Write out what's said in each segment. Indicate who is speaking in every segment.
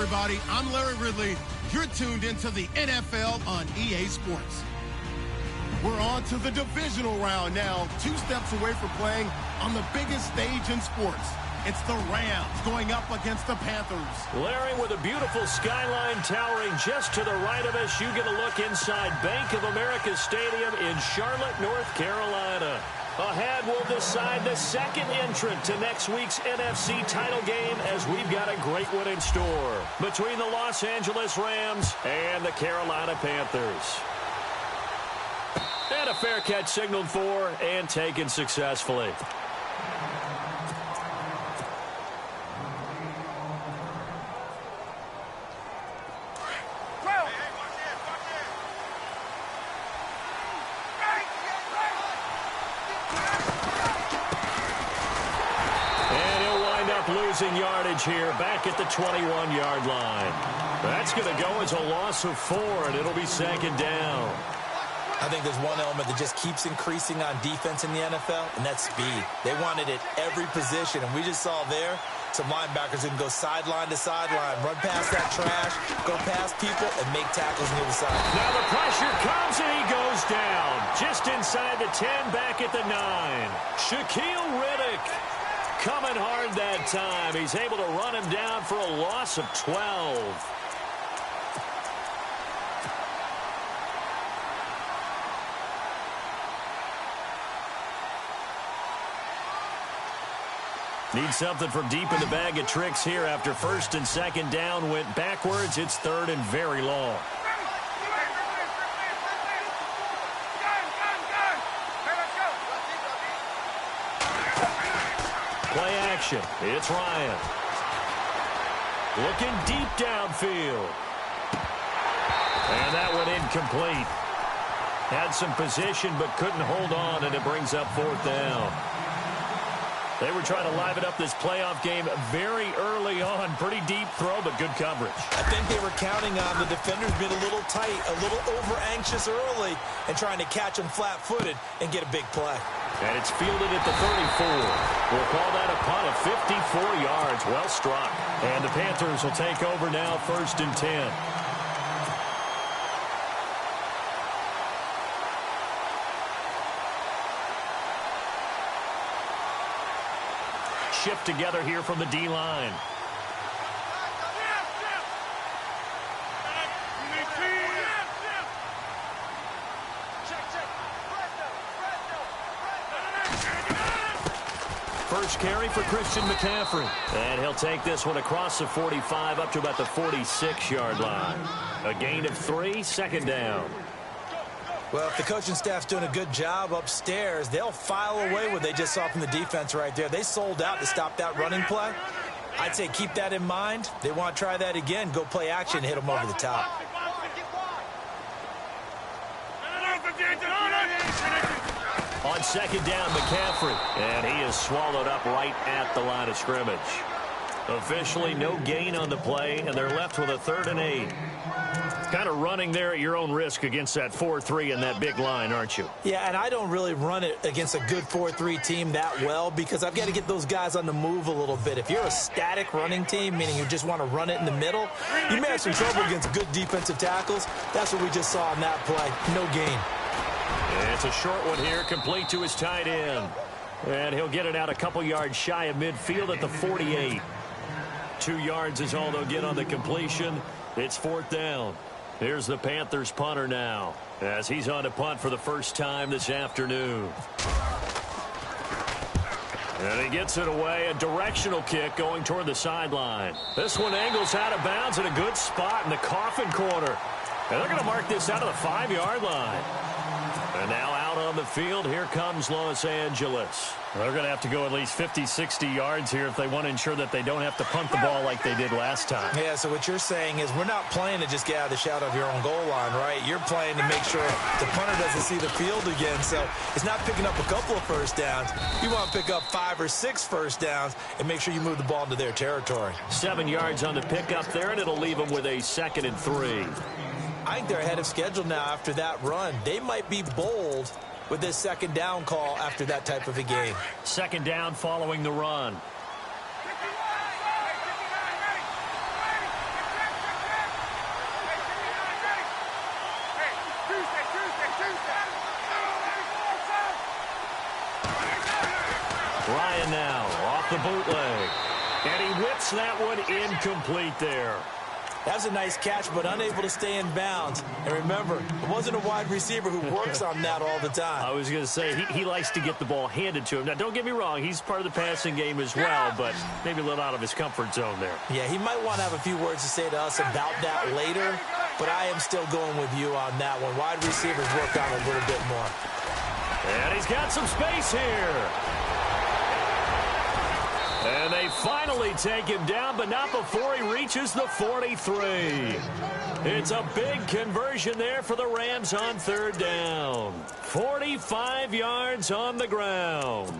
Speaker 1: everybody. I'm Larry Ridley. You're tuned into the NFL on EA Sports. We're on to the divisional round now, 2 steps away from playing on the biggest stage in sports. It's the Rams going up against the Panthers.
Speaker 2: Larry, with a beautiful skyline towering just to the right of us, you get a look inside Bank of America Stadium in Charlotte, North Carolina. Ahead, we'll decide the second entrant to next week's NFC title game, as we've got a great one in store between the Los Angeles Rams and the Carolina Panthers. And a fair catch signaled for and taken successfully. Losing yardage here back at the 21-yard line. That's going to go as a loss of 4, and it'll be second down.
Speaker 3: I think there's one element that just keeps increasing on defense in the NFL, and that's speed. They want it at every position, and we just saw there some linebackers who can go sideline to sideline, run past that trash, go past people, and make tackles on the other side.
Speaker 2: Now the pressure comes, and he goes down. Just inside the 10, back at the 9. Shaquille Riddick coming hard that time. He's able to run him down for a loss of 12. Need something from deep in the bag of tricks here after first and second down went backwards. It's third and very long. Play action. It's Ryan. Looking deep downfield. And that one incomplete. Had some position but couldn't hold on, and it brings up fourth down. They were trying to liven up this playoff game very early on. Pretty deep throw, but good coverage.
Speaker 3: I think they were counting on the defenders being a little tight, a little over-anxious early, and trying to catch them flat-footed and get a big play.
Speaker 2: And it's fielded at the 34. We'll call that a punt of 54 yards. Well struck. And the Panthers will take over now, first and 10. Shift together here from the D-line. First carry for Christian McCaffrey. And he'll take this one across the 45 up to about the 46-yard line. A gain of 3, second down.
Speaker 3: Well, if the coaching staff's doing a good job upstairs, they'll file away what they just saw from the defense right there. They sold out to stop that running play. I'd say keep that in mind. They want to try that again. Go play action, hit them over the top.
Speaker 2: On second down, McCaffrey. And he is swallowed up right at the line of scrimmage. Officially no gain on the play, and they're left with a 3rd and 8. Kind of running there at your own risk against that 4-3 and that big line, aren't you?
Speaker 3: Yeah, and I don't really run it against a good 4-3 team that well because I've got to get those guys on the move a little bit. If you're a static running team, meaning you just want to run it in the middle, you may have some trouble against good defensive tackles. That's what we just saw in that play. No gain.
Speaker 2: And it's a short one here, complete to his tight end. And he'll get it out a couple yards shy of midfield at the 48. 2 yards is all they'll get on the completion. It's fourth down. Here's the Panthers punter now, as he's on to punt for the first time this afternoon. And he gets it away, a directional kick going toward the sideline. This one angles out of bounds in a good spot in the coffin corner. And they're going to mark this out of the 5-yard line. And now out on the field, here comes Los Angeles. They're going to have to go at least 50, 60 yards here if they want to ensure that they don't have to punt the ball like they did last time.
Speaker 3: Yeah, so what you're saying is we're not playing to just get out of the shadow of your own goal line, right? You're playing to make sure the punter doesn't see the field again. So it's not picking up a couple of first downs. You want to pick up 5 or 6 first downs and make sure you move the ball into their territory.
Speaker 2: 7 yards on the pickup there, and it'll leave them with a 2nd and 3.
Speaker 3: I think they're ahead of schedule now after that run. They might be bold with this 2nd down call after that type of a game.
Speaker 2: 2nd down following the run. Ryan now off the bootleg. And he whips that one incomplete there.
Speaker 3: That's a nice catch, but unable to stay in bounds. And remember, it wasn't a wide receiver who works on that all the time.
Speaker 2: I was going to say, he likes to get the ball handed to him. Now, don't get me wrong, he's part of the passing game as well, but maybe a little out of his comfort zone there.
Speaker 3: Yeah, he might want to have a few words to say to us about that later, but I am still going with you on that one. Wide receivers work on it a little bit more.
Speaker 2: And he's got some space here. And they finally take him down, but not before he reaches the 43. It's a big conversion there for the Rams on third down. 45 yards on the ground.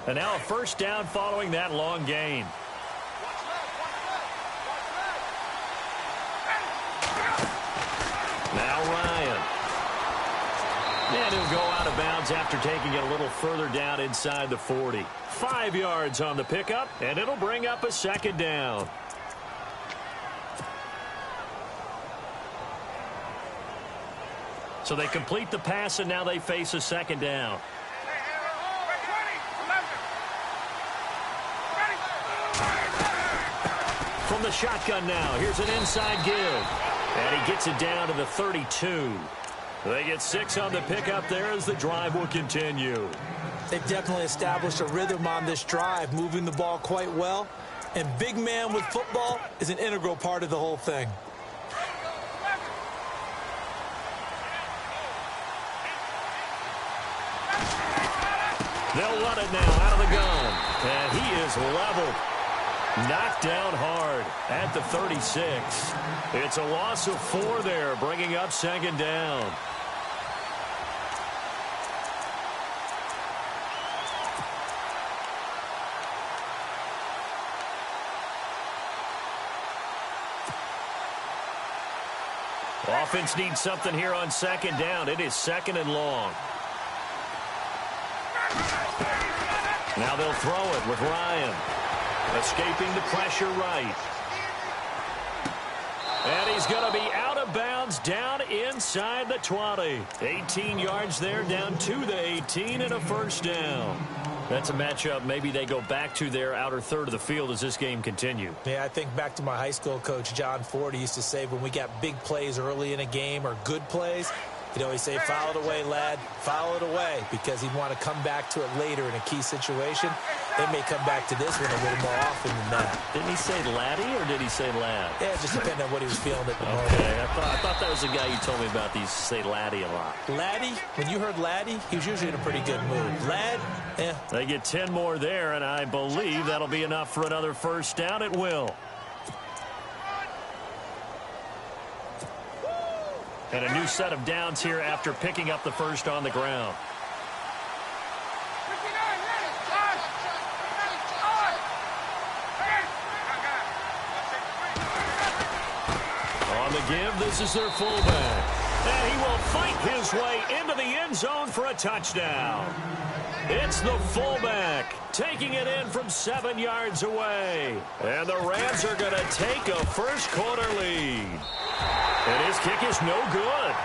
Speaker 2: And now a first down following that long gain. Now Ryan. And he'll go out of bounds after taking it a little further down inside the 40. 5 yards on the pickup, and it'll bring up a second down. So they complete the pass, and now they face a second down. From the shotgun now, here's an inside give. And he gets it down to the 32. They get 6 on the pickup there as the drive will continue.
Speaker 3: They've definitely established a rhythm on this drive, moving the ball quite well. And big man with football is an integral part of the whole thing.
Speaker 2: They'll run it now out of the gun. And he is leveled. Knocked down hard at the 36. It's a loss of 4 there, bringing up second down. Offense needs something here on second down. It is second and long. Now they'll throw it with Ryan. Escaping the pressure right. And he's going to be out of bounds down inside the 20. 18 yards there, down to the 18 and a first down. That's a matchup maybe they go back to their outer third of the field as this game continues.
Speaker 3: Yeah, I think back to my high school coach, John Ford. He used to say when we got big plays early in a game or good plays, he'd always say, foul it away, lad, foul it away, because he'd want to come back to it later in a key situation. They may come back to this one a little more often than that.
Speaker 2: Didn't he say laddie or did he say lad?
Speaker 3: Yeah, it just depended on what he was feeling at the moment.
Speaker 2: Okay, I thought that was the guy you told me about. These say laddie a lot.
Speaker 3: Laddie, when you heard laddie, he was usually in a pretty good mood. Lad, yeah.
Speaker 2: They get 10 more there, and I believe that'll be enough for another first down. It will. And a new set of downs here after picking up the first on the ground. On the give, this is their fullback. And he will fight his way into the end zone for a touchdown. It's the fullback taking it in from 7 yards away. And the Rams are going to take a first quarter lead. And his kick is no good.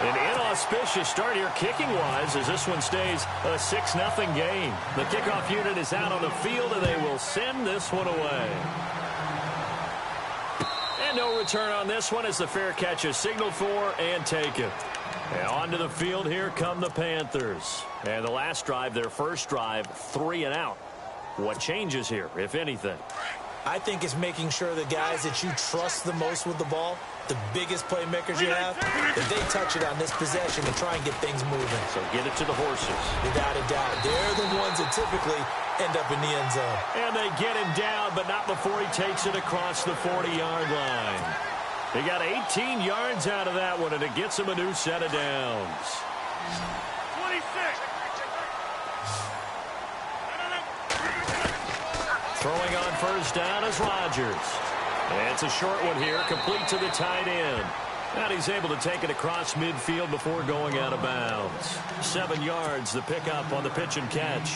Speaker 2: An inauspicious start here kicking-wise as this one stays a 6-0 game. The kickoff unit is out on the field, and they will send this one away. And no return on this one as the fair catch is signaled for and taken. And onto the field here come the Panthers. And the last drive, their first drive, 3 and out. What changes here, if anything?
Speaker 3: I think it's making sure the guys that you trust the most with the ball, the biggest playmakers you have, that they touch it on this possession and try and get things moving.
Speaker 2: So get it to the horses.
Speaker 3: Without a doubt. They're the ones that typically end up in the end zone.
Speaker 2: And they get him down, but not before he takes it across the 40-yard line. He got 18 yards out of that one, and it gets him a new set of downs.
Speaker 4: 26.
Speaker 2: Throwing on first down is Rodgers. And it's a short one here, complete to the tight end. And he's able to take it across midfield before going out of bounds. 7 yards, the pickup on the pitch and catch.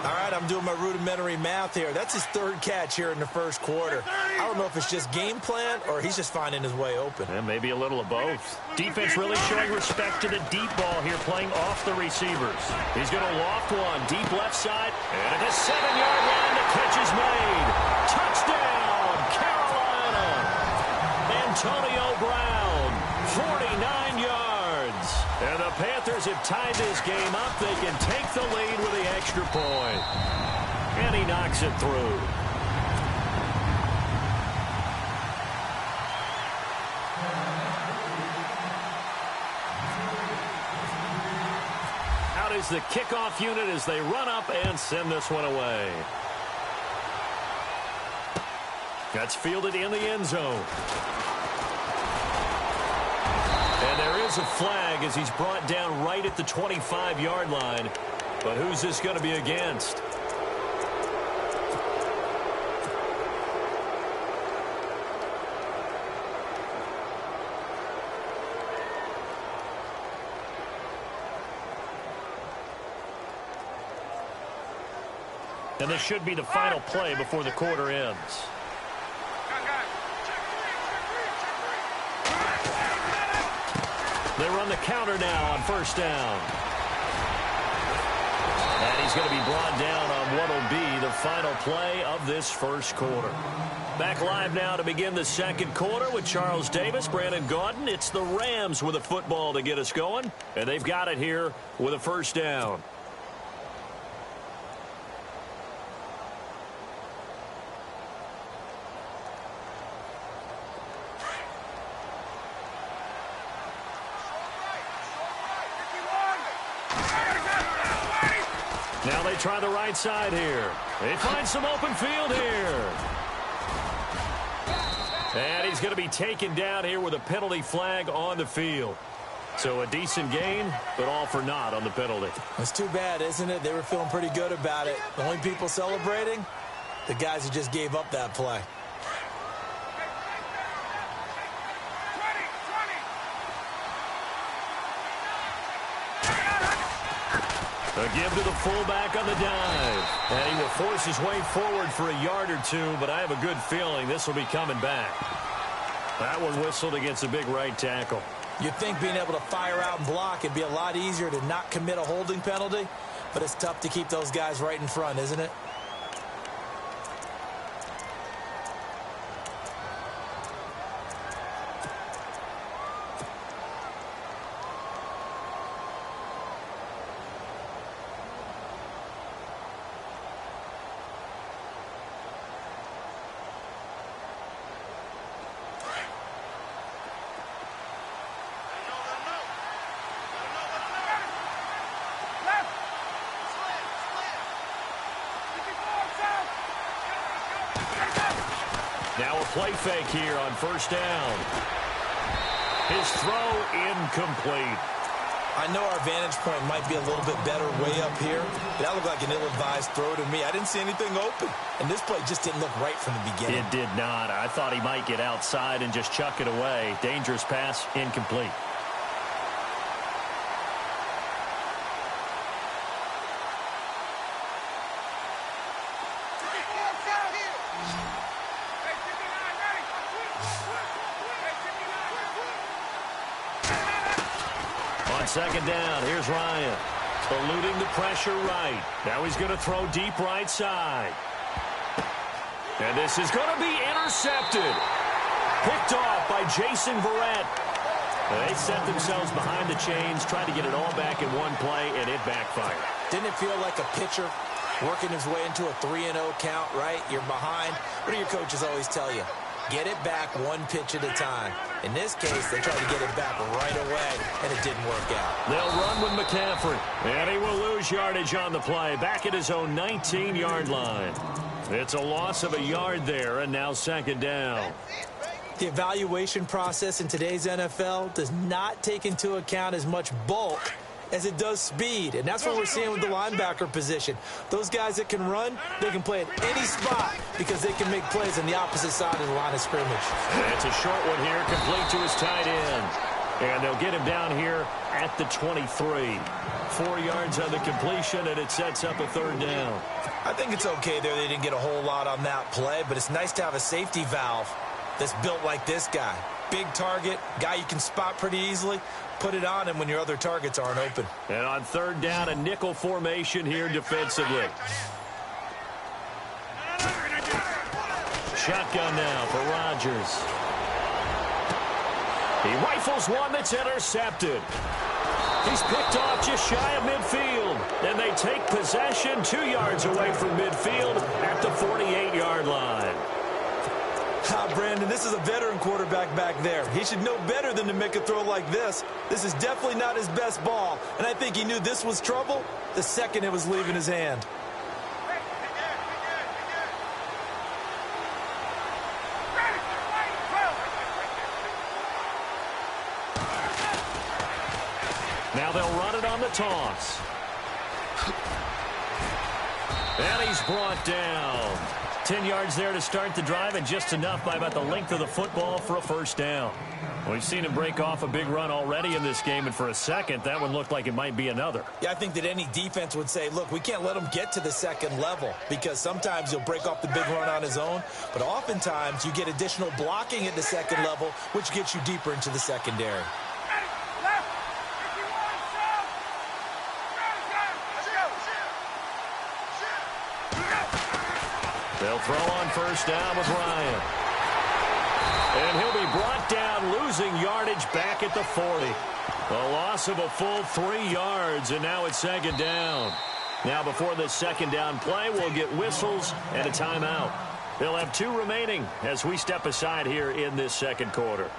Speaker 3: All right, I'm doing my rudimentary math here. That's his 3rd catch here in the first quarter. I don't know if it's just game plan or he's just finding his way open.
Speaker 2: And maybe a little of both. Defense really showing respect to the deep ball here, playing off the receivers. He's going to loft one, deep left side, and at the 7-yard line, the catch is made. Touchdown, Carolina! Antonio Brown, 49 yards. And the Panthers have tied this game up. They can take the lead with the extra point. And he knocks it through. Out is the kickoff unit as they run up and send this one away. That's fielded in the end zone. And there is a flag as he's brought down right at the 25-yard line. But who's this going to be against? And this should be the final play before the quarter ends. They run the counter now on first down. And he's going to be brought down on what will be the final play of this first quarter. Back live now to begin the second quarter with Charles Davis, Brandon Gaudin. It's the Rams with a football to get us going, and they've got it here with a first down. Now they try the right side here. They find some open field here. And he's going to be taken down here with a penalty flag on the field. So a decent gain, but all for naught on the penalty.
Speaker 3: It's too bad, isn't it? They were feeling pretty good about it. The only people celebrating, the guys who just gave up that play.
Speaker 2: A give to the fullback on the dive. And he will force his way forward for a yard or two, but I have a good feeling this will be coming back. That one whistled against a big right tackle.
Speaker 3: You'd think being able to fire out and block it'd be a lot easier to not commit a holding penalty, but it's tough to keep those guys right in front, isn't it?
Speaker 2: Now a play fake here on first down. His throw incomplete.
Speaker 3: I know our vantage point might be a little bit better way up here, but that looked like an ill-advised throw to me. I didn't see anything open, and this play just didn't look right from the beginning.
Speaker 2: It did not. I thought he might get outside and just chuck it away. Dangerous pass, incomplete. Second down, here's Ryan. Eluding the pressure right. Now he's going to throw deep right side. And this is going to be intercepted. Picked off by Jason Verrett. They set themselves behind the chains, tried to get it all back in one play, and it backfired.
Speaker 3: Didn't it feel like a pitcher working his way into a 3-0 count, right? You're behind. What do your coaches always tell you? Get it back one pitch at a time. In this case, they tried to get it back right away, and it didn't work out.
Speaker 2: They'll run with McCaffrey, and he will lose yardage on the play, back at his own 19-yard line. It's a loss of a yard there, and now second down.
Speaker 3: The evaluation process in today's NFL does not take into account as much bulk as it does speed, and that's what we're seeing with the linebacker position. Those guys that can run, they can play at any spot because they can make plays on the opposite side of the line of scrimmage.
Speaker 2: And it's a short one here, complete to his tight end. And they'll get him down here at the 23. 4 yards on the completion, and it sets up a third down.
Speaker 3: I think it's okay there. They didn't get a whole lot on that play, but it's nice to have a safety valve that's built like this guy. Big target, guy you can spot pretty easily. Put it on him when your other targets aren't open.
Speaker 2: And on third down, a nickel formation here defensively. Shotgun now for Rodgers. He rifles one that's intercepted. He's picked off just shy of midfield. And they take possession 2 yards away from midfield at the 48-yard line.
Speaker 3: Brandon, this is a veteran quarterback back there. He should know better than to make a throw like this. This is definitely not his best ball. And I think he knew this was trouble the second it was leaving his hand.
Speaker 2: Now they'll run it on the toss. And he's brought down. 10 yards there to start the drive, and just enough by about the length of the football for a first down. We've seen him break off a big run already in this game, and for a second, that one looked like it might be another.
Speaker 3: Yeah, I think that any defense would say, look, we can't let him get to the second level, because sometimes he'll break off the big run on his own, but oftentimes you get additional blocking at the second level, which gets you deeper into the secondary.
Speaker 2: They'll throw on first down with Ryan. And he'll be brought down, losing yardage back at the 40. A loss of a full 3 yards, and now it's second down. Now before this second down play, we'll get whistles and a timeout. They'll have 2 remaining as we step aside here in this second quarter.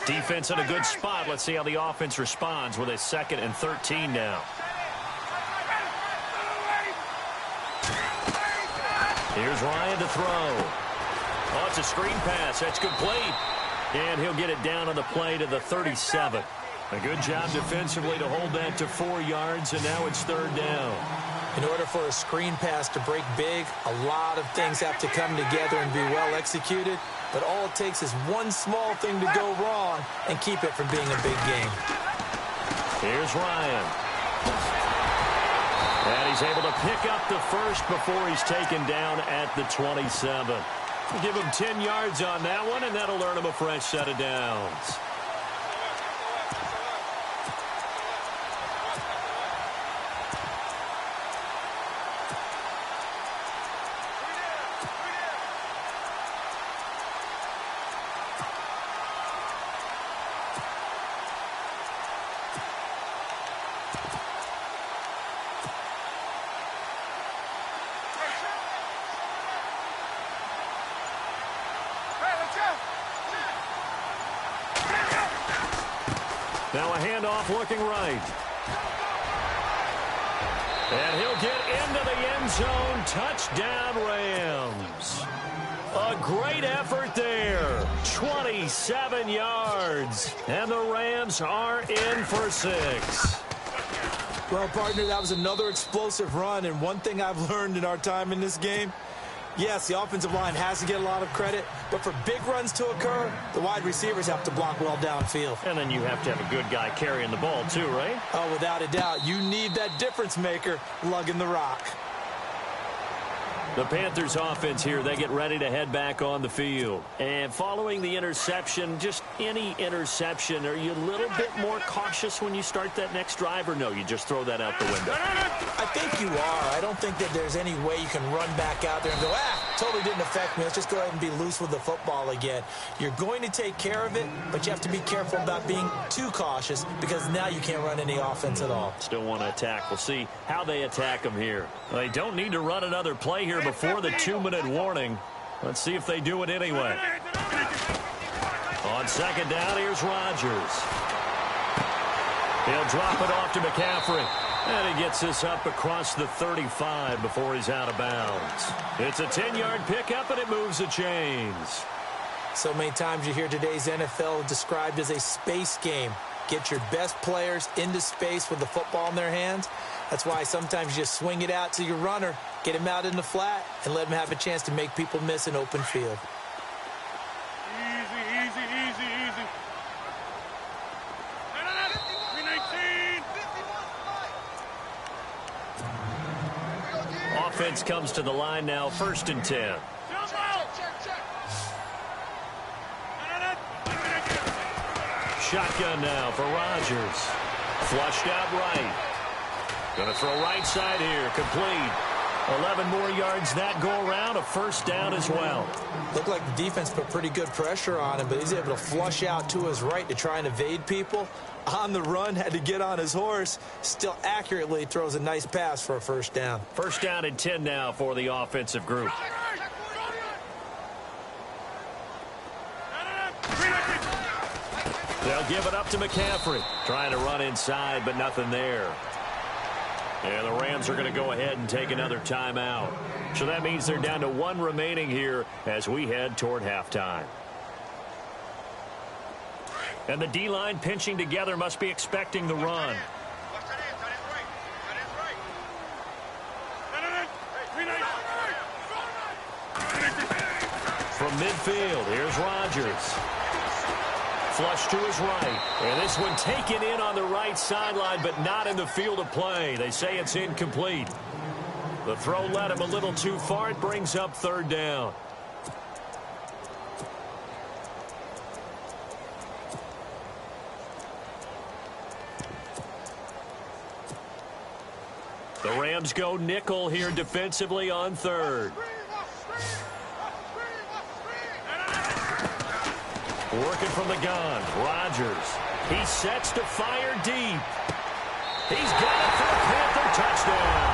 Speaker 2: Defense in a good spot. Let's see how the offense responds with a 2nd and 13 now. Here's Ryan to throw. Oh, it's a screen pass. That's complete. And he'll get it down on the play to the 37. A good job defensively to hold that to 4 yards, and now it's third down.
Speaker 3: In order for a screen pass to break big, a lot of things have to come together and be well executed. But all it takes is one small thing to go wrong and keep it from being a big game.
Speaker 2: Here's Ryan. And he's able to pick up the first before he's taken down at the 27. Give him 10 yards on that one, and that'll earn him a fresh set of downs. Now a handoff looking right. And he'll get into the end zone. Touchdown, Rams. A great effort there. 27 yards. And the Rams are in for 6.
Speaker 3: Well, partner, that was another explosive run. And one thing I've learned in our time in this game, yes, the offensive line has to get a lot of credit, but for big runs to occur, the wide receivers have to block well downfield.
Speaker 2: And then you have to have a good guy carrying the ball too, right?
Speaker 3: Oh, without a doubt. You need that difference maker lugging the rock.
Speaker 2: The Panthers offense here, they get ready to head back on the field. And following the interception, just any interception, are you a little bit more cautious when you start that next drive, or no, you just throw that out the window?
Speaker 3: I think you are. I don't think that there's any way you can run back out there and go, totally didn't affect me. Let's just go ahead and be loose with the football again. You're going to take care of it, but you have to be careful about being too cautious because now you can't run any offense at all.
Speaker 2: Still want to attack. We'll see how they attack them here. They don't need to run another play here before the 2-minute warning. Let's see if they do it anyway. On second down, here's Rodgers. He'll drop it off to McCaffrey. And he gets this up across the 35 before he's out of bounds. It's a 10-yard pickup, and it moves the chains.
Speaker 3: So many times you hear today's NFL described as a space game. Get your best players into space with the football in their hands. That's why sometimes you just swing it out to your runner, get him out in the flat, and let him have a chance to make people miss an open field.
Speaker 4: Easy, easy, easy, easy. 319.
Speaker 2: Offense comes to the line now, 1st and 10. Shotgun now for Rodgers. Flushed out right. Going to throw right side here. Complete. 11 more yards that go around. A 1st down as well.
Speaker 3: Looked like the defense put pretty good pressure on him, but he's able to flush out to his right to try and evade people. On the run, had to get on his horse. Still accurately throws a nice pass for a 1st down.
Speaker 2: 1st down and 10 now for the offensive group. They'll give it up to McCaffrey. Trying to run inside, but nothing there. And the Rams are going to go ahead and take another timeout. So that means they're down to 1 remaining here as we head toward halftime. And the D-line pinching together must be expecting the run. From midfield, here's Rodgers. Flush to his right. And this one taken in on the right sideline, but not in the field of play. They say it's incomplete. The throw led him a little too far. It brings up 3rd down. The Rams go nickel here defensively on 3rd. Working from the gun, Rodgers. He sets to fire deep. He's got it for a Panther touchdown.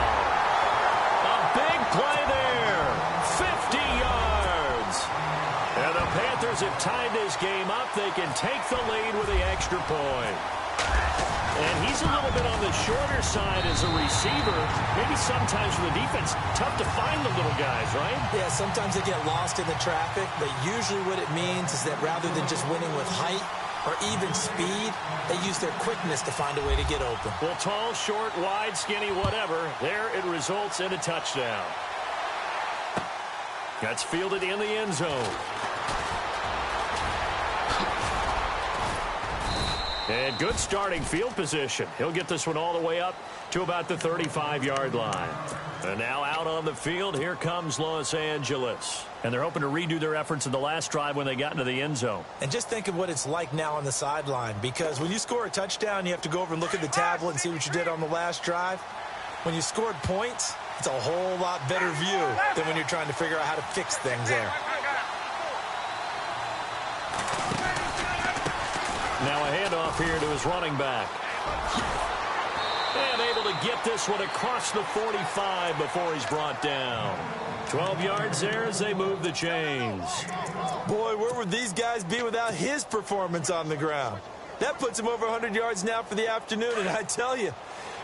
Speaker 2: A big play there. 50 yards. And the Panthers have tied this game up. They can take the lead with the extra point. And he's a little bit on the shorter side as a receiver. Maybe sometimes for the defense, tough to find the little guys, right?
Speaker 3: Yeah, sometimes they get lost in the traffic, but usually what it means is that rather than just winning with height or even speed, they use their quickness to find a way to get open.
Speaker 2: Well, tall, short, wide, skinny, whatever, there it results in a touchdown. That's fielded in the end zone. And good starting field position. He'll get this one all the way up to about the 35-yard line. And now out on the field, here comes Los Angeles. And they're hoping to redo their efforts in the last drive when they got into the end zone.
Speaker 3: And just think of what it's like now on the sideline, because when you score a touchdown, you have to go over and look at the tablet and see what you did on the last drive. When you scored points, it's a whole lot better view than when you're trying to figure out how to fix things there.
Speaker 2: Now a handoff here to his running back. And able to get this one across the 45 before he's brought down. 12 yards there as they move the chains.
Speaker 3: Boy, where would these guys be without his performance on the ground? That puts him over 100 yards now for the afternoon, and I tell you,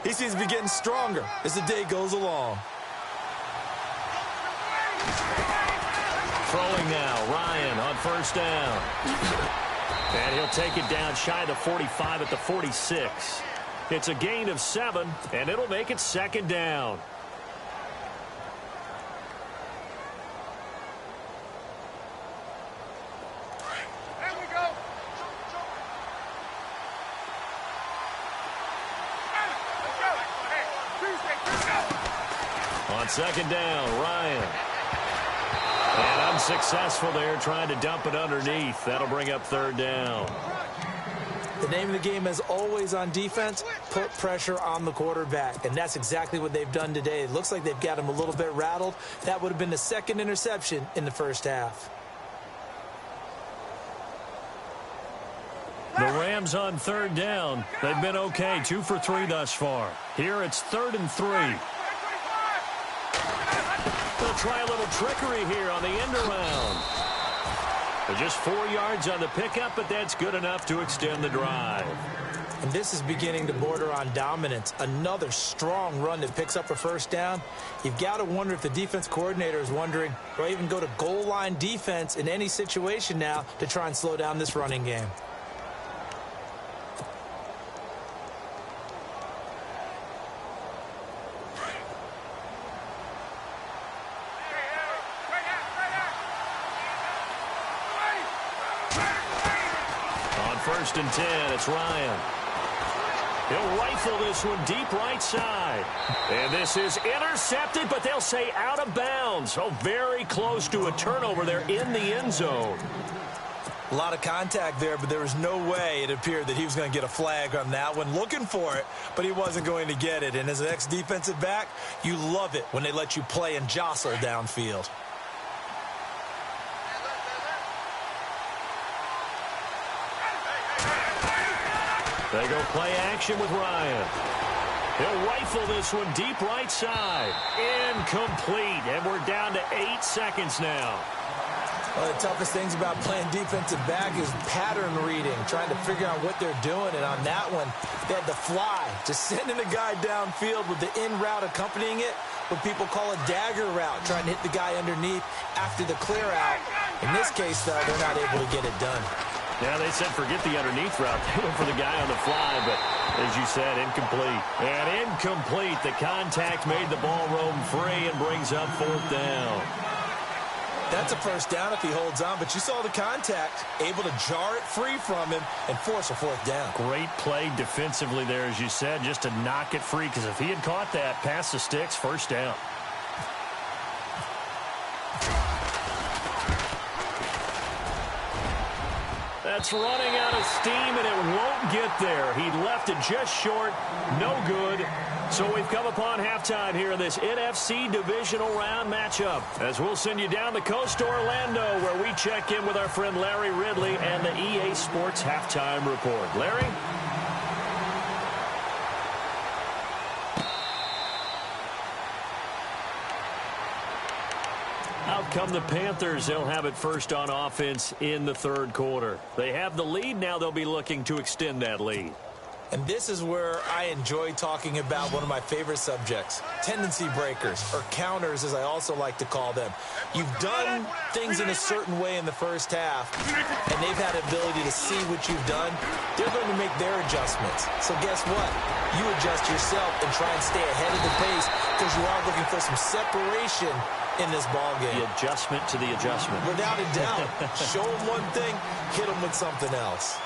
Speaker 3: he seems to be getting stronger as the day goes along.
Speaker 2: Throwing now, Ryan on 1st down. And he'll take it down shy of the 45 at the 46. It's a gain of 7, and it'll make it 2nd down.
Speaker 4: There we go.
Speaker 2: On 2nd down, Ryan. And unsuccessful there, trying to dump it underneath. That'll bring up 3rd down.
Speaker 3: The name of the game, as always on defense, put pressure on the quarterback. And that's exactly what they've done today. It looks like they've got him a little bit rattled. That would have been the 2nd interception in the 1st half.
Speaker 2: The Rams on 3rd down. They've been okay, 2 for 3 thus far. Here it's 3rd and 3. They'll try a little trickery here on the end around. Just 4 yards on the pickup, but that's good enough to extend the drive.
Speaker 3: And this is beginning to border on dominance. Another strong run that picks up a first down. You've got to wonder if the defense coordinator is wondering, do I even go to goal line defense in any situation now to try and slow down this running game?
Speaker 2: On 1st and 10, it's Ryan. He'll rifle this one deep right side. And this is intercepted, but they'll say out of bounds. Oh, very close to a turnover there in the end zone.
Speaker 3: A lot of contact there, but there was no way it appeared that he was going to get a flag on that one. Looking for it, but he wasn't going to get it. And as an ex-defensive back, you love it when they let you play and jostle downfield.
Speaker 2: They go play action with Ryan. He'll rifle this one deep right side. Incomplete, and we're down to 8 seconds now.
Speaker 3: One of the toughest things about playing defensive back is pattern reading, trying to figure out what they're doing. And on that one, they had the fly, just sending a guy downfield with the in route accompanying it, what people call a dagger route, trying to hit the guy underneath after the clear out. In this case, though, they're not able to get it done.
Speaker 2: Yeah, they said forget the underneath route. They went for the guy on the fly, but as you said, incomplete. And incomplete. The contact made the ball roam free and brings up 4th down.
Speaker 3: That's a first down if he holds on, but you saw the contact, able to jar it free from him and force a 4th down.
Speaker 2: Great play defensively there, as you said, just to knock it free, because if he had caught that, past the sticks, first down. That's running out of steam, and it won't get there. He left it just short. No good. So we've come upon halftime here in this NFC divisional round matchup, as we'll send you down the coast to Orlando, where we check in with our friend Larry Ridley and the EA Sports Halftime Report. Larry? Out come the Panthers. They'll have it first on offense in the 3rd quarter. They have the lead. Now they'll be looking to extend that lead.
Speaker 3: And this is where I enjoy talking about one of my favorite subjects, tendency breakers, or counters as I also like to call them. You've done things in a certain way in the first half, and they've had the ability to see what you've done. They're going to make their adjustments. So guess what? You adjust yourself and try and stay ahead of the pace, because you are looking for some separation in this ballgame.
Speaker 2: The adjustment to the adjustment.
Speaker 3: Without a doubt. Show them one thing, hit them with something else.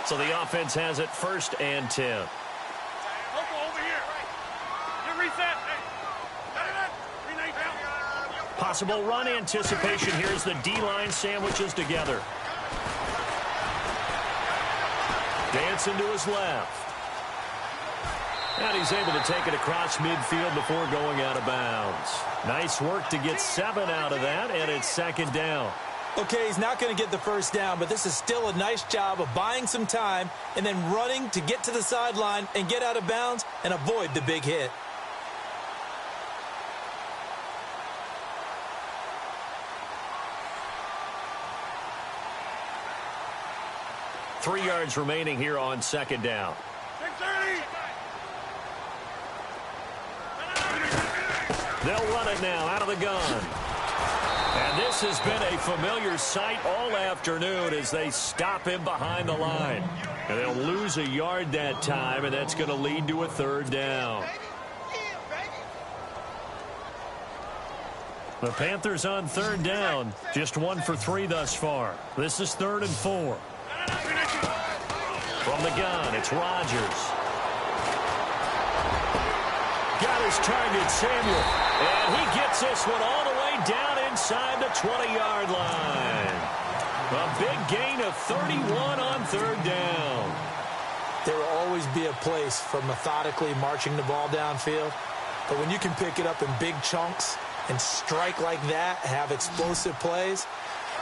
Speaker 2: So the offense has it 1st and 10.
Speaker 4: Over here. You reset.
Speaker 2: Possible run anticipation. Here's the D-line sandwiches together. Dancing to his left. And he's able to take it across midfield before going out of bounds. Nice work to get 7 out of that, and it's 2nd down.
Speaker 3: Okay, he's not going to get the first down, but this is still a nice job of buying some time and then running to get to the sideline and get out of bounds and avoid the big hit.
Speaker 2: Three yards remaining here on 2nd down. They'll run it now out of the gun. And this has been a familiar sight all afternoon as they stop him behind the line. And they'll lose a yard that time, and that's going to lead to a 3rd down. The Panthers on 3rd down, just 1 for 3 thus far. This is 3rd and 4. From the gun, it's Rodgers. Got his target, Samuel. And he gets this one all the way down inside the 20-yard line. A big gain of 31 on 3rd down.
Speaker 3: There will always be a place for methodically marching the ball downfield. But when you can pick it up in big chunks and strike like that, have explosive plays,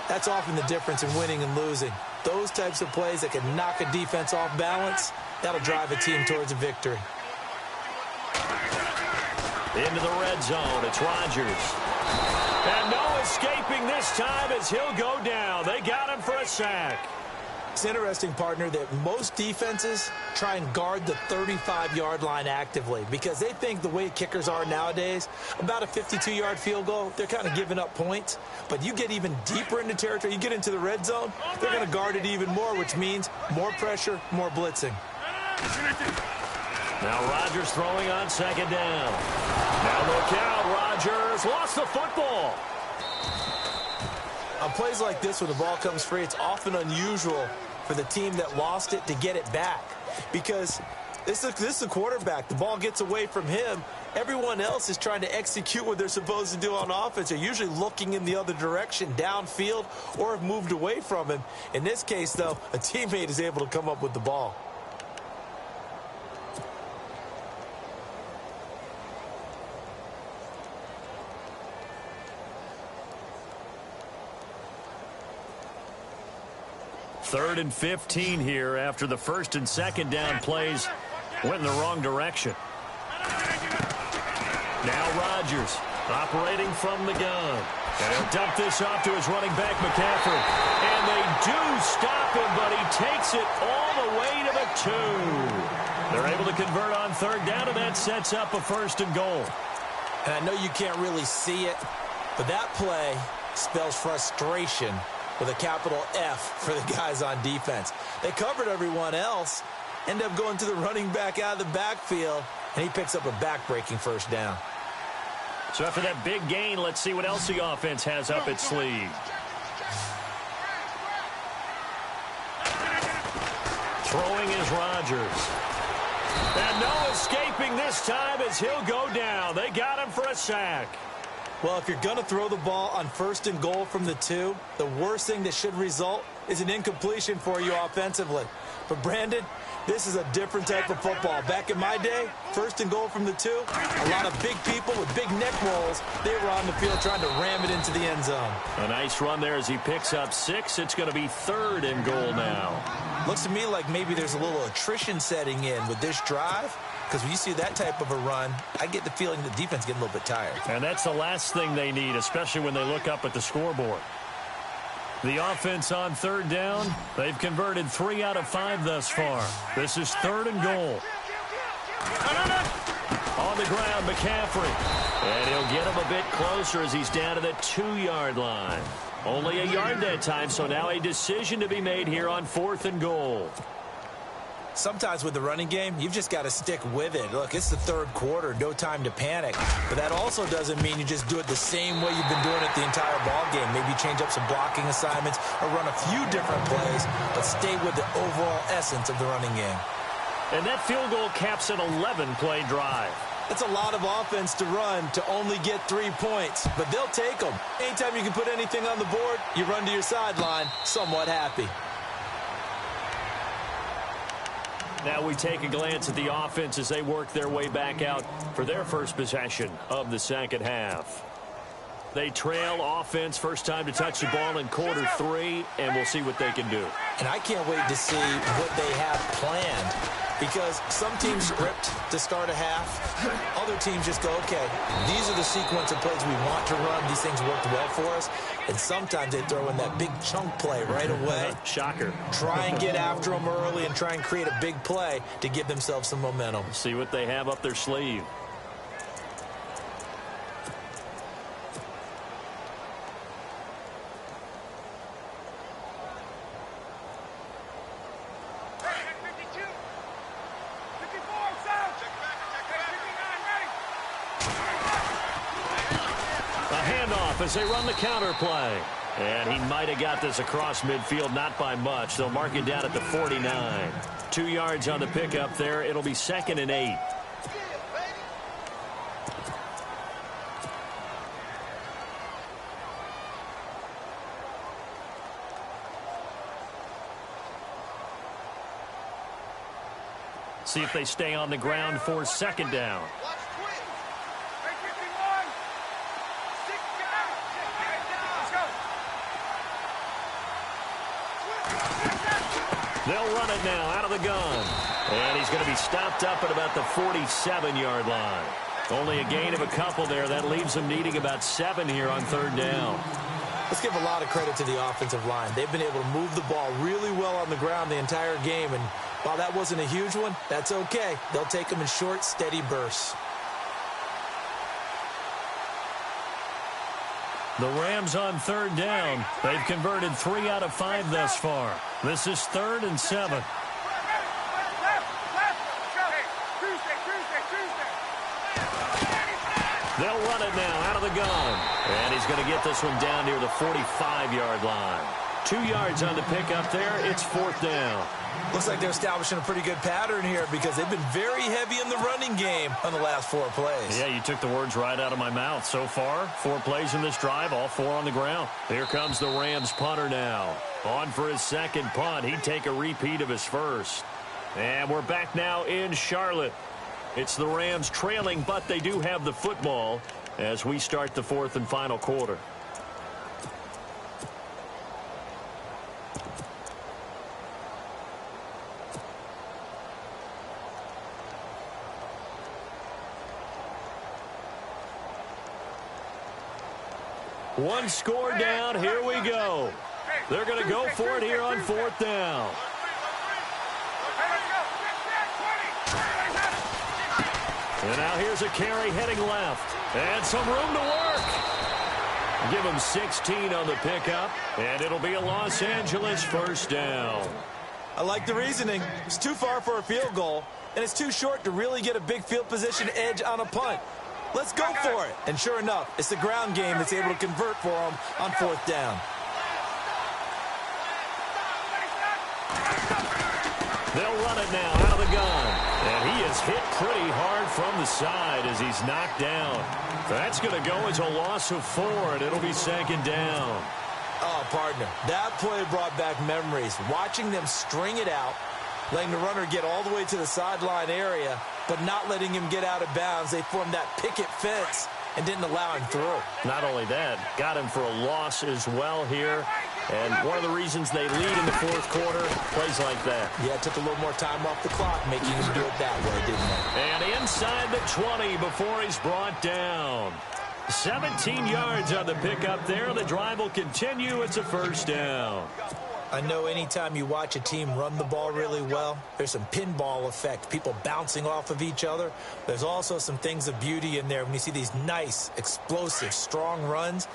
Speaker 3: that's often the difference in winning and losing. Those types of plays that can knock a defense off balance, that'll drive a team towards a victory.
Speaker 2: Into the red zone, it's Rodgers. And no escaping this time as he'll go down. They got him for a sack.
Speaker 3: It's interesting, partner, that most defenses try and guard the 35-yard line actively because they think the way kickers are nowadays, about a 52-yard field goal, they're kind of giving up points. But you get even deeper into territory, you get into the red zone, they're going to guard it even more, which means more pressure, more blitzing.
Speaker 2: Now Rodgers throwing on second down. Now look out, Rodgers lost the football.
Speaker 3: On plays like this where the ball comes free, it's often unusual for the team that lost it to get it back because this is the quarterback. The ball gets away from him. Everyone else is trying to execute what they're supposed to do on offense. They're usually looking in the other direction, downfield, or have moved away from him. In this case, though, a teammate is able to come up with the ball.
Speaker 2: Third and 15 here after the first and second down plays went in the wrong direction. Now Rodgers operating from the gun. And he'll dump this off to his running back, McCaffrey. And they do stop him, but he takes it all the way to the 2. They're able to convert on third down, and that sets up a first and goal.
Speaker 3: And I know you can't really see it, but that play spells frustration with a capital F for the guys on defense. They covered everyone else, end up going to the running back out of the backfield, and he picks up a back-breaking first down.
Speaker 2: So after that big gain, let's see what else the offense has up its sleeve. Throwing is Rodgers. And no escaping this time as he'll go down. They got him for a sack.
Speaker 3: Well, if you're going to throw the ball on first and goal from the 2, the worst thing that should result is an incompletion for you offensively. But, Brandon, this is a different type of football. Back in my day, first and goal from the 2, a lot of big people with big neck rolls, they were on the field trying to ram it into the end zone.
Speaker 2: A nice run there as he picks up 6. It's going to be third and goal now.
Speaker 3: Looks to me like maybe there's a little attrition setting in with this drive. Because when you see that type of a run, I get the feeling the defense getting a little bit tired.
Speaker 2: And that's the last thing they need, especially when they look up at the scoreboard. The offense on third down, they've converted 3 out of 5 thus far. This is third and goal. On the ground, McCaffrey. And he'll get him a bit closer as he's down to the 2-yard line. Only a yard that time, so now a decision to be made here on fourth and goal.
Speaker 3: Sometimes with the running game, you've just got to stick with it. Look, it's the third quarter, no time to panic. But that also doesn't mean you just do it the same way you've been doing it the entire ball game. Maybe change up some blocking assignments or run a few different plays, but stay with the overall essence of the running game.
Speaker 2: And that field goal caps an 11-play drive.
Speaker 3: It's a lot of offense to run to only get 3 points, but they'll take them. Anytime you can put anything on the board, you run to your sideline somewhat happy.
Speaker 2: Now we take a glance at the offense as they work their way back out for their first possession of the second half. They trail offense first time to touch the ball in quarter 3, and we'll see what they can do.
Speaker 3: And I can't wait to see what they have planned because some teams script to start a half. Other teams just go, okay, these are the sequence of plays we want to run. These things worked well for us. And sometimes they throw in that big chunk play right away.
Speaker 2: Shocker.
Speaker 3: Try and get after them early and try and create a big play to give themselves some momentum.
Speaker 2: See what they have up their sleeve. As they run the counter play. And he might have got this across midfield, not by much. They'll mark it down at the 49. 2 yards on the pickup there. It'll be 2nd and 8. See if they stay on the ground for second down. They'll run it now out of the gun. And he's going to be stopped up at about the 47-yard line. Only a gain of a couple there. That leaves them needing about 7 here on 3rd down.
Speaker 3: Let's give a lot of credit to the offensive line. They've been able to move the ball really well on the ground the entire game. And while that wasn't a huge one, that's okay. They'll take them in short, steady bursts.
Speaker 2: The Rams on 3rd down. They've converted 3 out of 5 thus far. This is 3rd and 7. They'll run it now out of the gun. And he's going to get this one down near the 45-yard line. 2 yards on the pickup there. It's 4th down.
Speaker 3: Looks like they're establishing a pretty good pattern here because they've been very heavy in the running game on the last 4 plays.
Speaker 2: Yeah, you took the words right out of my mouth. So far, 4 plays in this drive, all 4 on the ground. Here comes the Rams punter now. On for his 2nd punt. He'd take a repeat of his 1st. And we're back now in Charlotte. It's the Rams trailing, but they do have the football as we start the 4th and final quarter. One score down. Here we go. They're going to go for it here on 4th down. And now here's a carry heading left. And some room to work. Give him 16 on the pickup. And it'll be a Los Angeles 1st down.
Speaker 3: I like the reasoning. It's too far for a field goal, and it's too short to really get a big field position edge on a punt. Let's go for it. And sure enough, it's the ground game that's able to convert for them on 4th down.
Speaker 2: They'll run it now out of the gun. And he is hit pretty hard from the side as he's knocked down. That's going to go as a loss of 4, and it'll be 2nd down.
Speaker 3: Oh, partner, that play brought back memories. Watching them string it out, letting the runner get all the way to the sideline area, but not letting him get out of bounds. They formed that picket fence and didn't allow him through.
Speaker 2: Not only that, got him for a loss as well here. And one of the reasons they lead in the 4th quarter, plays like that.
Speaker 3: Yeah, it took a little more time off the clock, making him do it that way, didn't it?
Speaker 2: And inside the 20 before he's brought down. 17 yards on the pickup there. The drive will continue. It's a 1st down.
Speaker 3: I know anytime you watch a team run the ball really well, there's some pinball effect, people bouncing off of each other. There's also some things of beauty in there when you see these nice, explosive, strong runs.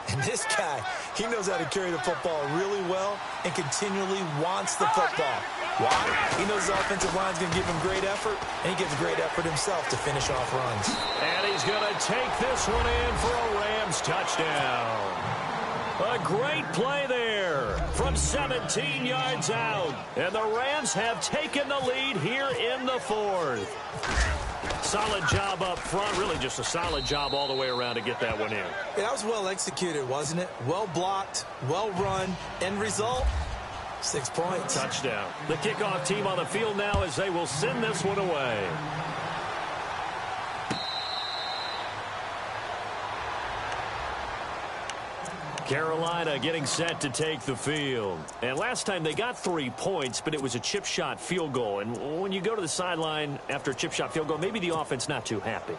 Speaker 3: And this guy, he knows how to carry the football really well and continually wants the football. Why? He knows the offensive line's going to give him great effort, and he gives great effort himself to finish off runs.
Speaker 2: And he's going to take this one in for a Rams touchdown. A great play there from 17 yards out. And the Rams have taken the lead here in the 4th. Solid job up front. Really just a solid job all the way around to get that one in.
Speaker 3: Yeah, that was well executed, wasn't it? Well blocked, well run. End result, 6 points.
Speaker 2: Touchdown. The kickoff team on the field now as they will send this one away. Carolina getting set to take the field. And last time they got 3 points, but it was a chip shot field goal. And when you go to the sideline after a chip shot field goal, maybe the offense not too happy.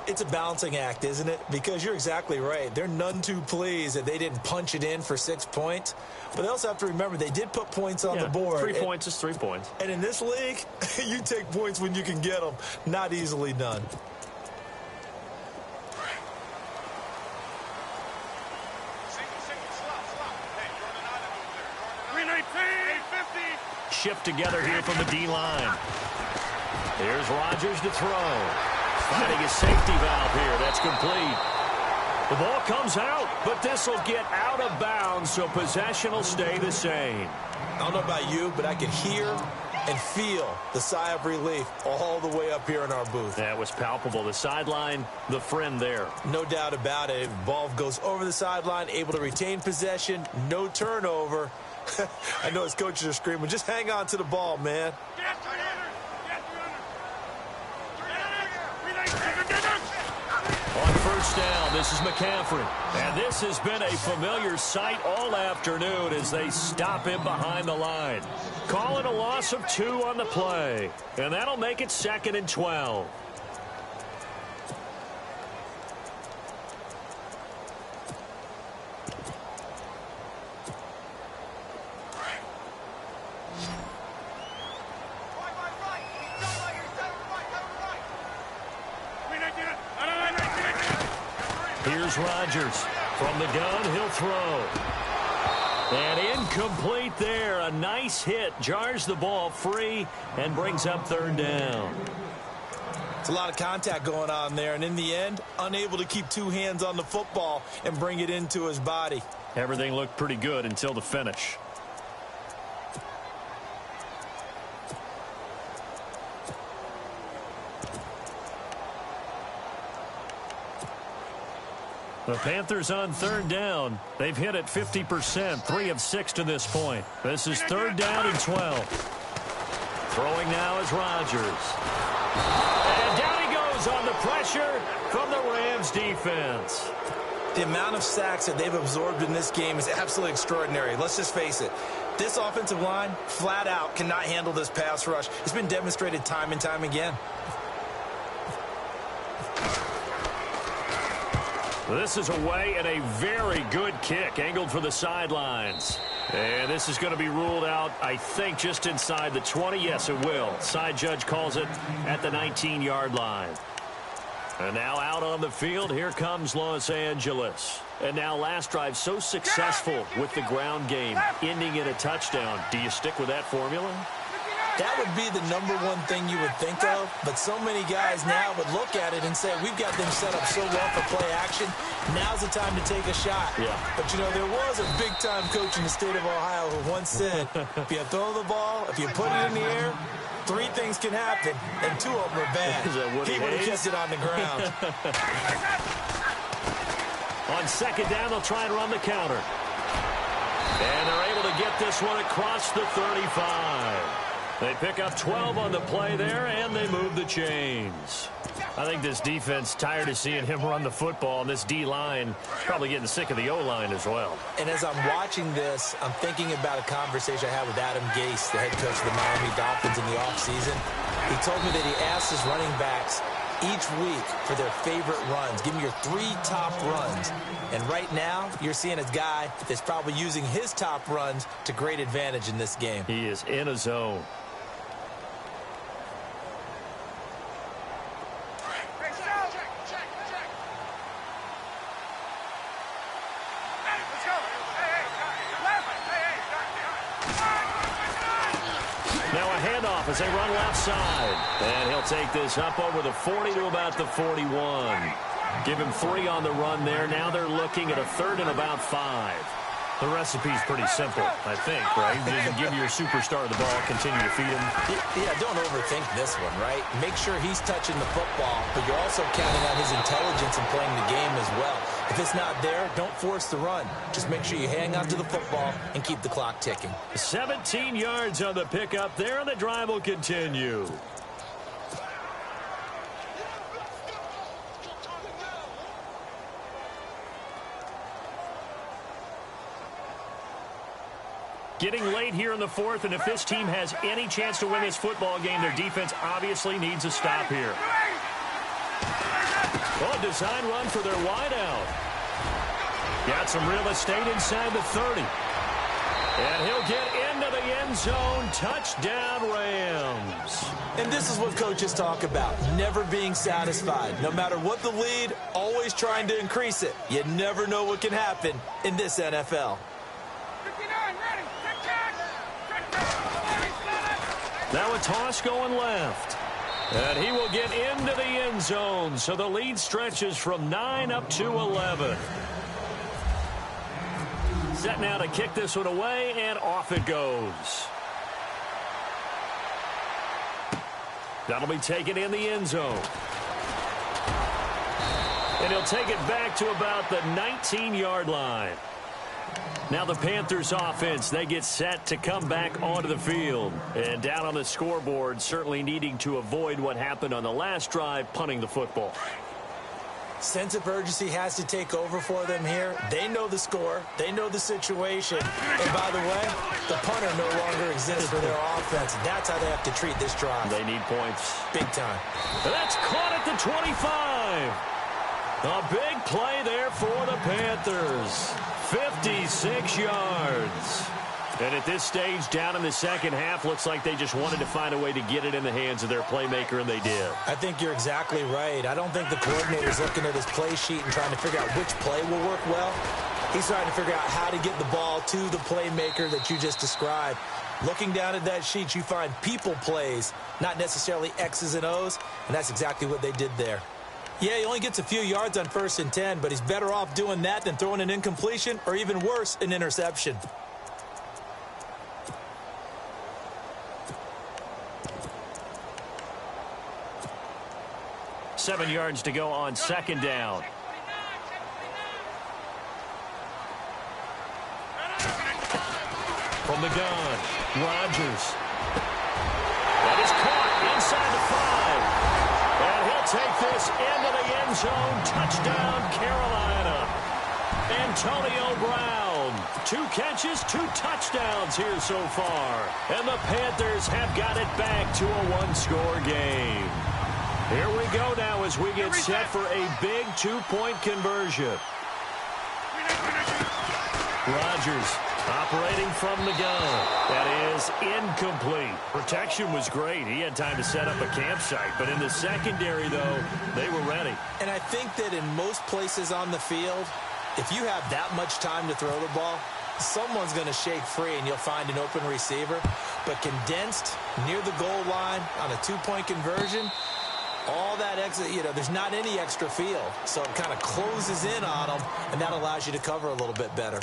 Speaker 3: It's a balancing act, isn't it? Because you're exactly right. They're none too pleased that they didn't punch it in for 6 points. But they also have to remember they did put points on the board.
Speaker 2: 3 points is 3 points.
Speaker 3: And in this league, you take points when you can get them. Not easily done.
Speaker 2: Shift together here from the D-line. Here's Rodgers to throw. Finding a safety valve here. That's complete. The ball comes out, but this will get out of bounds, so possession will stay the same.
Speaker 3: I don't know about you, but I can hear and feel the sigh of relief all the way up here in our booth.
Speaker 2: That was palpable. The sideline, the friend there.
Speaker 3: No doubt about it. Ball goes over the sideline, able to retain possession, no turnover. I know his coaches are screaming, just hang on to the ball, man.
Speaker 2: On 1st down, this is McCaffrey. And this has been a familiar sight all afternoon as they stop him behind the line. Calling a loss of 2 on the play. And that'll make it 2nd and 12. Here's Rodgers. From the gun, he'll throw. And incomplete there. A nice hit. Jars the ball free and brings up third down.
Speaker 3: It's a lot of contact going on there, and in the end, unable to keep two hands on the football and bring it into his body.
Speaker 2: Everything looked pretty good until the finish. The Panthers on third down. They've hit it 50%, 3 of 6 to this point. This is third down and 12. Throwing now is Rodgers. And down he goes on the pressure from the Rams defense.
Speaker 3: The amount of sacks that they've absorbed in this game is absolutely extraordinary. Let's just face it. This offensive line, flat out, cannot handle this pass rush. It's been demonstrated time and time again.
Speaker 2: This is away and a very good kick, angled for the sidelines. And this is going to be ruled out, I think, just inside the 20. Yes, it will. Side judge calls it at the 19-yard line. And now out on the field, here comes Los Angeles. And now last drive so successful with the ground game, ending in a touchdown. Do you stick with that formula?
Speaker 3: That would be the number one thing you would think of, but so many guys now would look at it and say, we've got them set up so well for play action, now's the time to take a shot.
Speaker 2: Yeah.
Speaker 3: But, you know, there was a big-time coach in the state of Ohio who once said, if you throw the ball, if you put it in the air, 3 things can happen, and 2 of them are bad. He would have kept it on the ground.
Speaker 2: On second down, they'll try and run the counter. And they're able to get this one across the 35. They pick up 12 on the play there, and they move the chains. I think this defense tired of seeing him run the football, and this D-line probably getting sick of the O-line as well.
Speaker 3: And as I'm watching this, I'm thinking about a conversation I had with Adam Gase, the head coach of the Miami Dolphins in the offseason. He told me that he asked his running backs each week for their favorite runs. Give me your 3 top runs. And right now, you're seeing a guy that's probably using his top runs to great advantage in this game.
Speaker 2: He is in a zone. As they run left side. And he'll take this up over the 40 to about the 41. Give him 3 on the run there. Now they're looking at a 3rd and about 5. The recipe's pretty simple, I think, right? Just give your superstar the ball, continue to feed him.
Speaker 3: Yeah, don't overthink this one, right? Make sure he's touching the football, but you're also counting on his intelligence in playing the game as well. If it's not there, don't force the run. Just make sure you hang on to the football and keep the clock ticking.
Speaker 2: 17 yards on the pickup there, and the drive will continue. Getting late here in the 4th, and if this team has any chance to win this football game, their defense obviously needs a stop here. Oh, design run for their wideout. Got some real estate inside the 30. And he'll get into the end zone. Touchdown, Rams.
Speaker 3: And this is what coaches talk about, never being satisfied. No matter what the lead, always trying to increase it. You never know what can happen in this NFL.
Speaker 2: Now a toss going left. And he will get into the end zone. So the lead stretches from 9 up to 11. Set now to kick this one away, and off it goes. That'll be taken in the end zone. And he'll take it back to about the 19-yard line. Now the Panthers offense, they get set to come back onto the field. And down on the scoreboard, certainly needing to avoid what happened on the last drive, punting the football.
Speaker 3: Sense of urgency has to take over for them here. They know the score. They know the situation. And by the way, the punter no longer exists for their offense. That's how they have to treat this drive.
Speaker 2: They need points.
Speaker 3: Big time.
Speaker 2: And that's caught at the 25. A big play there for the Panthers. 56 yards. And at this stage, down in the second half, looks like they just wanted to find a way to get it in the hands of their playmaker, and they did.
Speaker 3: I think you're exactly right. I don't think the coordinator's looking at his play sheet and trying to figure out which play will work well. He's trying to figure out how to get the ball to the playmaker that you just described. Looking down at that sheet, you find people plays, not necessarily X's and O's, and that's exactly what they did there. Yeah, he only gets a few yards on 1st and 10, but he's better off doing that than throwing an incompletion or even worse, an interception.
Speaker 2: Seven yards to go on 2nd down. From the gun, Rodgers. That is caught inside the 5. And he'll take this into the end zone. Touchdown, Carolina. Antonio Brown. 2 catches, 2 touchdowns here so far. And the Panthers have got it back to a 1-score game. Here we go now as we get set for a big 2-point conversion. Rodgers operating from the gun. That is incomplete. Protection was great. He had time to set up a campsite. But in the secondary, though, they were ready.
Speaker 3: And I think that in most places on the field, if you have that much time to throw the ball, someone's going to shake free and you'll find an open receiver. But condensed near the goal line on a 2-point conversion, all that extra, there's not any extra field. So it kind of closes in on them, and that allows you to cover a little bit better.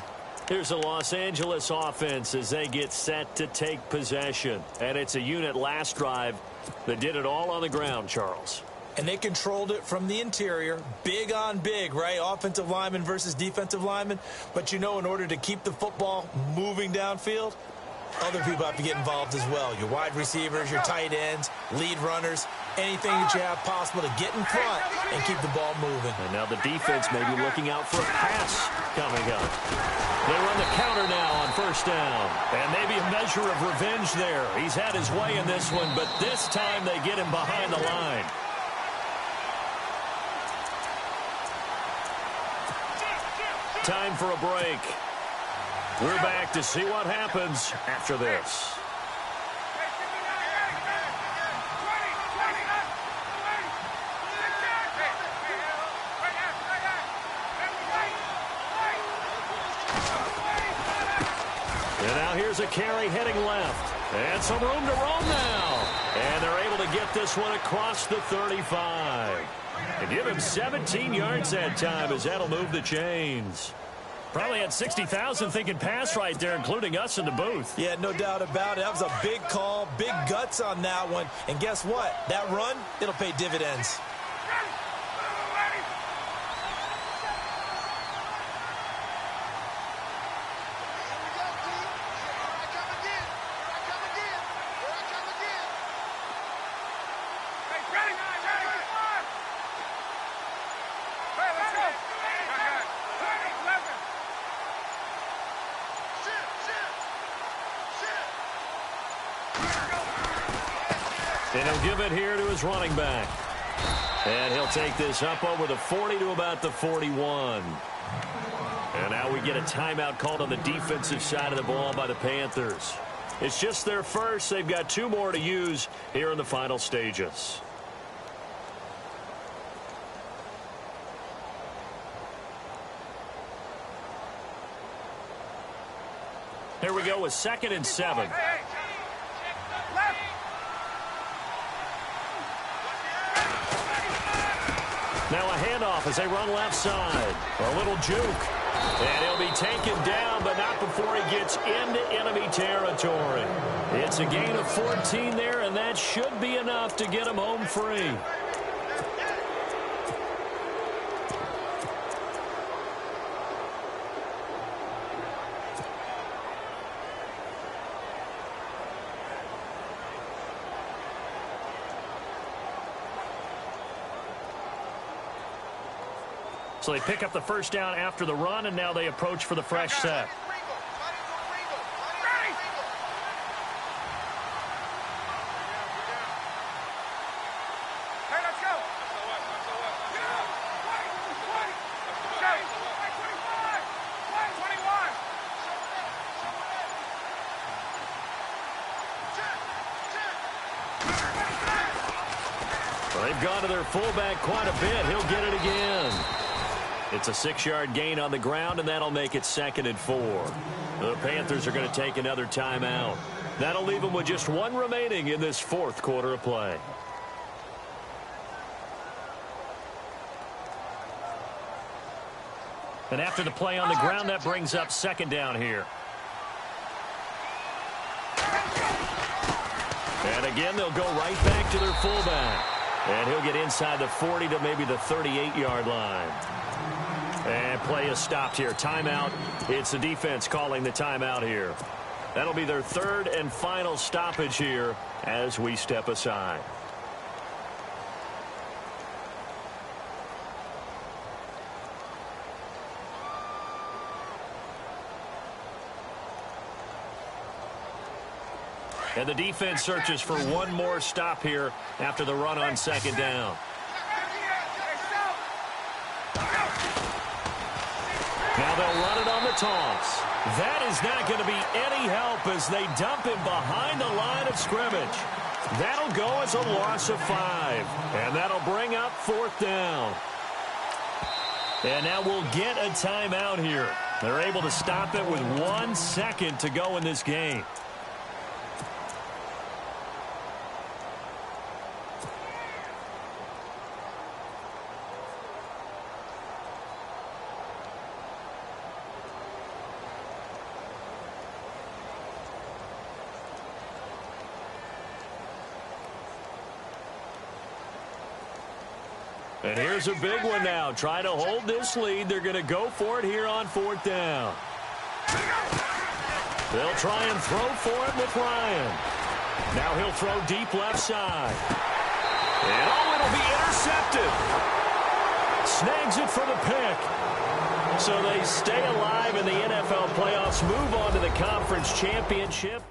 Speaker 2: Here's the Los Angeles offense as they get set to take possession. And it's a unit last drive that did it all on the ground, Charles.
Speaker 3: And they controlled it from the interior, big on big, right? Offensive lineman versus defensive lineman. But in order to keep the football moving downfield, other people have to get involved as well. Your wide receivers, your tight ends, lead runners, anything that you have possible to get in front and keep the ball moving.
Speaker 2: And now the defense may be looking out for a pass coming up. They run the counter now on 1st down. And maybe a measure of revenge there. He's had his way in this one, but this time they get him behind the line. Time for a break. We're back to see what happens after this. And now here's a carry heading left. And some room to roam now. And they're able to get this one across the 35. And give him 17 yards that time as that'll move the chains. Probably had 60,000 thinking pass right there, including us in the booth.
Speaker 3: Yeah, no doubt about it. That was a big call, big guts on that one. And guess what? That run, it'll pay dividends.
Speaker 2: And he'll give it here to his running back. And he'll take this up over the 40 to about the 41. And now we get a timeout called on the defensive side of the ball by the Panthers. It's just their first. They've got 2 more to use here in the final stages. Here we go with 2nd and 7. Now a handoff as they run left side. A little juke. And he'll be taken down, but not before he gets into enemy territory. It's a gain of 14 there, and that should be enough to get him home free. So they pick up the 1st down after the run, and now they approach for the fresh set. they've gone to their fullback quite a bit. He'll get it again. It's a 6-yard gain on the ground, and that'll make it 2nd and 4. The Panthers are going to take another timeout. That'll leave them with just one remaining in this 4th quarter of play. And after the play on the ground, that brings up 2nd down here. And again, they'll go right back to their fullback. And he'll get inside the 40 to maybe the 38-yard line. And play is stopped here. Timeout. It's the defense calling the timeout here. That'll be their 3rd and final stoppage here as we step aside. And the defense searches for one more stop here after the run on 2nd down. Now they'll run it on the toss. That is not going to be any help as they dump him behind the line of scrimmage. That'll go as a loss of 5. And that'll bring up 4th down. And now we'll get a timeout here. They're able to stop it with 1 second to go in this game. And here's a big one now. Trying to hold this lead. They're going to go for it here on 4th down. They'll try and throw for it with Ryan. Now he'll throw deep left side. And it'll be intercepted. Snags it for the pick. So they stay alive in the NFL playoffs, move on to the conference championship.